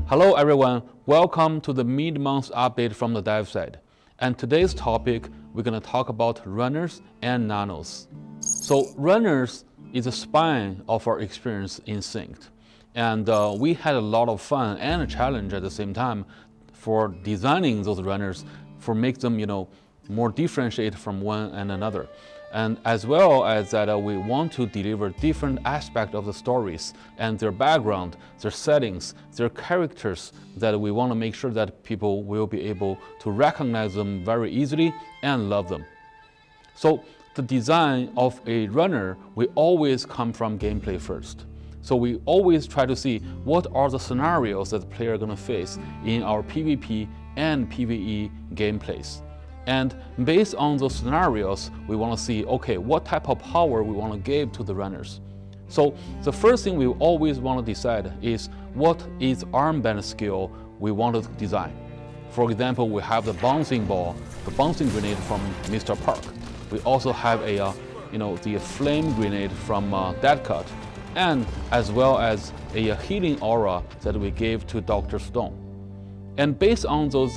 Hello everyone, welcome to the mid-month update from the dev side. And today's topic, we're going to talk about runners and nanos. So runners is the spine of our experience in SYNCED. And we had a lot of fun and a challenge at the same time for designing those runners, for make them, more differentiated from one and another. And as well as that we want to deliver different aspects of the stories and their background, their settings, their characters, that we want to make sure that people will be able to recognize them very easily and love them. So the design of a runner will always come from gameplay first. So we always try to see what are the scenarios that the player are going to face in our PvP and PvE gameplays. And based on those scenarios, we want to see, okay, what type of power we want to give to the runners. So the first thing we always want to decide is what is armband skill we want to design. For example, we have the bouncing ball, the bouncing grenade from Mr. Park. We also have the flame grenade from Dead Cut, and as well as a healing aura that we gave to Dr. Stone. And based on those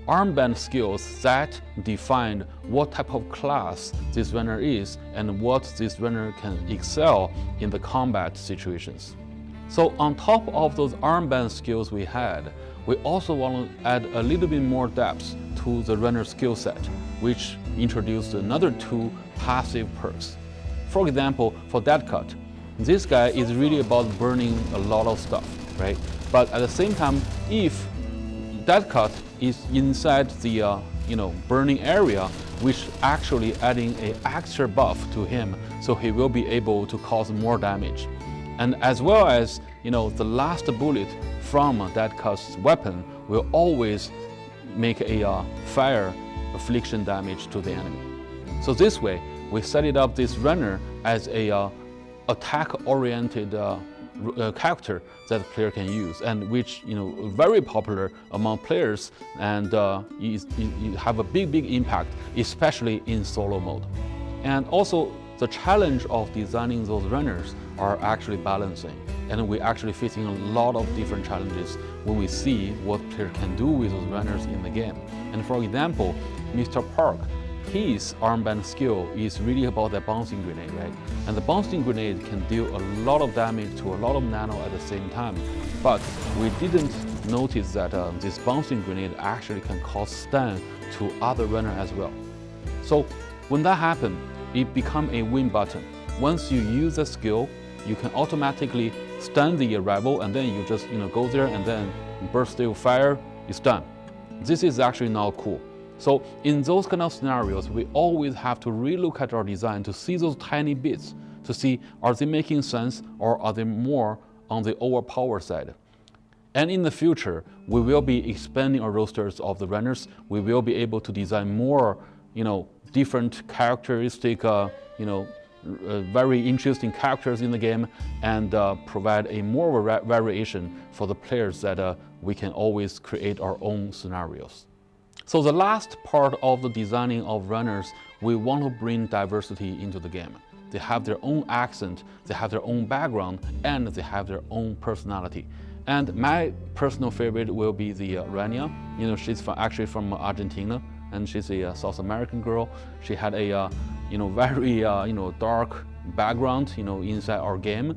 armband skills that define what type of class this runner is and what this runner can excel in the combat situations. So on top of those armband skills we had, we also want to add a little bit more depth to the runner skill set, which introduced another 2 passive perks. For example, for Dead Cut, this guy is really about burning a lot of stuff, right? But at the same time, if Dead Cut is inside the burning area, which actually adding an extra buff to him, so he will be able to cause more damage. And as well as the last bullet from Dead Cut's weapon will always make a fire affliction damage to the enemy. So this way, we set it up this runner as a attack-oriented character that the player can use, and which very popular among players, and have a big impact, especially in solo mode. And also the challenge of designing those runners are actually balancing, and we're actually facing a lot of different challenges when we see what player can do with those runners in the game. And for example, Mr. Park, his armband skill is really about that bouncing grenade, right? And the bouncing grenade can deal a lot of damage to a lot of nano at the same time. But we didn't notice that this bouncing grenade actually can cause stun to other runner as well. So when that happens, it becomes a win button. Once you use the skill, you can automatically stun the rival, and then you just go there and then burst their fire, you stun. This is actually not cool. So in those kind of scenarios, we always have to relook at our design to see those tiny bits, to see are they making sense or are they more on the overpower side. And in the future, we will be expanding our rosters of the runners. We will be able to design more, different characteristic, very interesting characters in the game, and provide a more variation for the players that we can always create our own scenarios. So the last part of the designing of runners, we want to bring diversity into the game. They have their own accent, they have their own background, and they have their own personality. And my personal favorite will be the Rania. She's actually from Argentina, and she's a South American girl. She had a very dark background inside our game,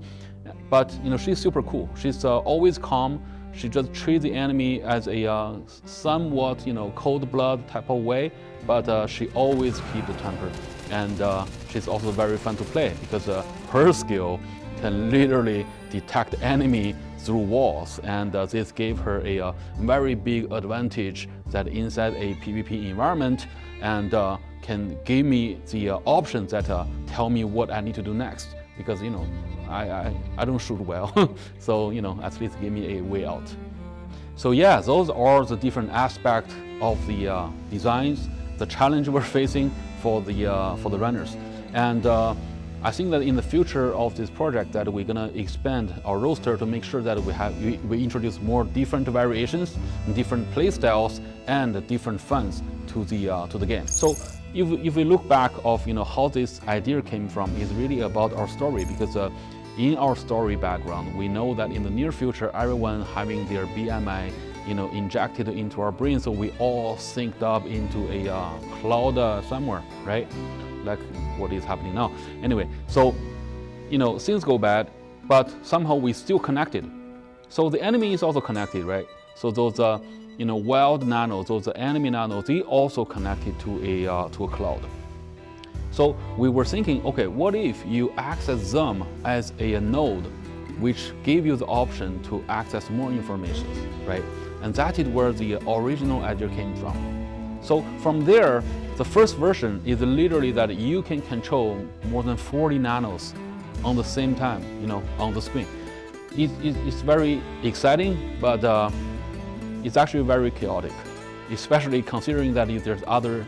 but she's super cool. She's always calm. She just treats the enemy as a somewhat, cold blood type of way, but she always keeps the temper. And she's also very fun to play because her skill can literally detect enemy through walls, and this gave her a very big advantage that inside a PvP environment, and can give me the options that tell me what I need to do next, because I don't shoot well, so at least give me a way out. So yeah, those are the different aspects of the designs, the challenge we're facing for the runners. And I think that in the future of this project that we're gonna expand our roster to make sure that we introduce more different variations, different play styles, and different funs to the game. So if we look back of how this idea came from, is really about our story, because in our story background, we know that in the near future, everyone having their BMI, injected into our brain, so we all synced up into a cloud somewhere, right? Like what is happening now. Anyway, so things go bad, but somehow we still connected. So the enemy is also connected, right? So those wild nanos, those enemy nanos, they also connected to a cloud. So we were thinking, okay, what if you access them as a node, which gave you the option to access more information, right? And that is where the original idea came from. So from there, the first version is literally that you can control more than 40 nanos on the same time, on the screen. It's very exciting, but it's actually very chaotic, especially considering that if there's other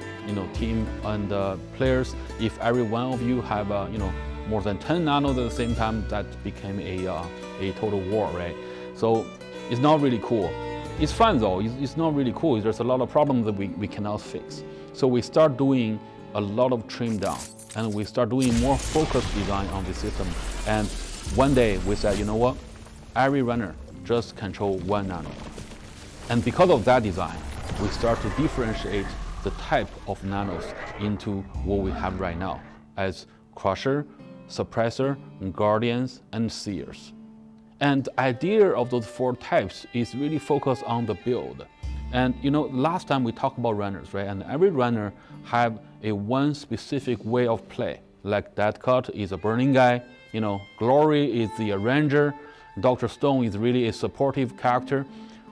team and players, if every one of you have more than 10 nanos at the same time, that became a total war, right? So it's not really cool. It's fun though, it's not really cool. There's a lot of problems that we cannot fix. So we start doing a lot of trim down, and we start doing more focused design on the system. And one day we said, you know what? Every runner just control 1 nano. And because of that design, we start to differentiate the type of nanos into what we have right now as crusher, suppressor, guardians, and seers. And the idea of those 4 types is really focused on the build. And last time we talked about runners, right? And every runner have a one specific way of play. Like Dead Cut is a burning guy, Glory is the ranger, Dr. Stone is really a supportive character.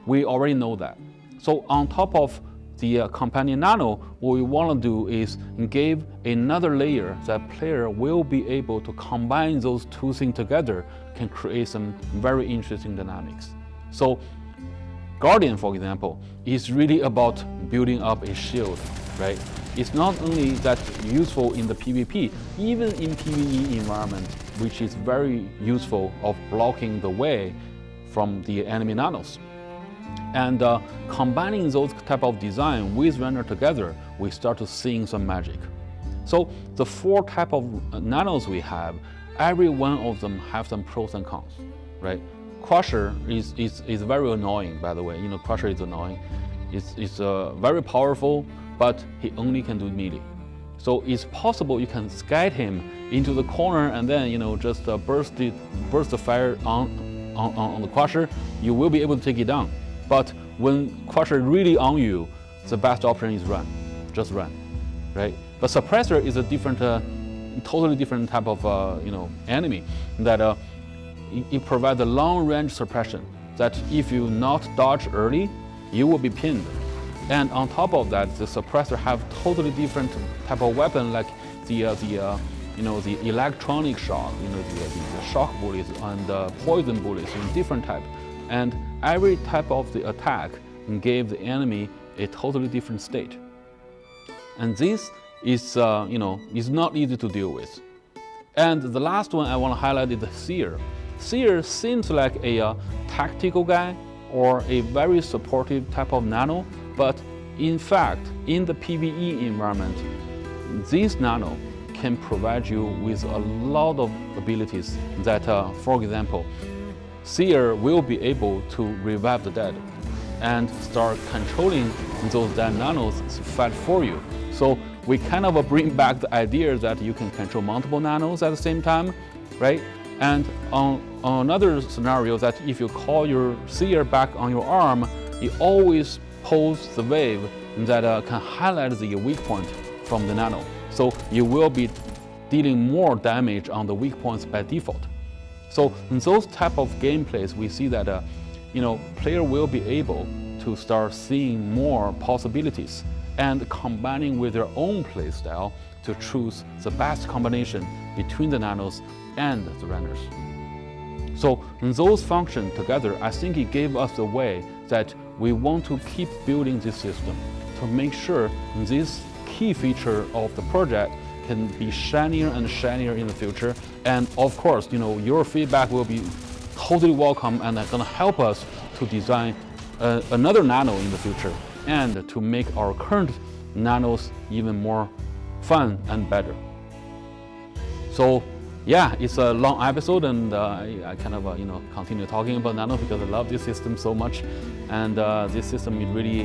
We already know that. So on top of the companion nano, what we want to do is give another layer that player will be able to combine those 2 things together, can create some very interesting dynamics. So Guardian, for example, is really about building up a shield, right? It's not only that useful in the PvP, even in PvE environment, which is very useful of blocking the way from the enemy nanos. And combining those type of design with runner together, we start to seeing some magic. So the 4 type of nanos we have, every one of them have some pros and cons, right? Crusher is very annoying, by the way. Crusher is annoying. It's very powerful, but he only can do melee. So it's possible you can guide him into the corner and then just burst the fire on the crusher. You will be able to take it down. But when crusher really on you, the best option is run, just run, right? But suppressor is a different, totally different type of enemy that it provides a long-range suppression. That if you not dodge early, you will be pinned. And on top of that, the suppressor have totally different type of weapon, like the electronic shock, the shock bullets and the poison bullets in different type. And every type of the attack gave the enemy a totally different state. And this is, is not easy to deal with. And the last one I want to highlight is the seer. Seer seems like a tactical guy or a very supportive type of nano, but in fact, in the PvE environment, this nano can provide you with a lot of abilities that, for example, Seer will be able to revive the dead and start controlling those dead nanos to fight for you. So we kind of bring back the idea that you can control multiple nanos at the same time, right? And on another scenario, that if you call your Seer back on your arm, it always pulls the wave that can highlight the weak point from the nano. So you will be dealing more damage on the weak points by default. So in those type of gameplays, we see that player will be able to start seeing more possibilities and combining with their own play style to choose the best combination between the nanos and the runners. So those functions together, I think it gave us the way that we want to keep building this system to make sure this key feature of the project can be shinier and shinier in the future. And of course, your feedback will be totally welcome and gonna help us to design another nano in the future and to make our current nanos even more fun and better. So yeah, it's a long episode, and I kind of continue talking about Nano because I love this system so much, and this system is really,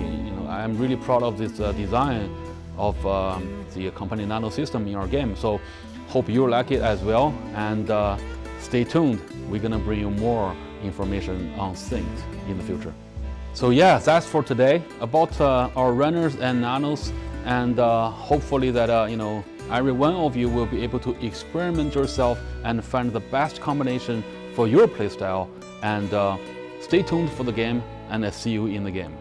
I'm really proud of this design of the company Nano system in our game. So hope you like it as well, and stay tuned. We're gonna bring you more information on SYNCED in the future. So yeah, that's for today about our runners and nanos, and hopefully that every one of you will be able to experiment yourself and find the best combination for your playstyle. And stay tuned for the game, and I see you in the game.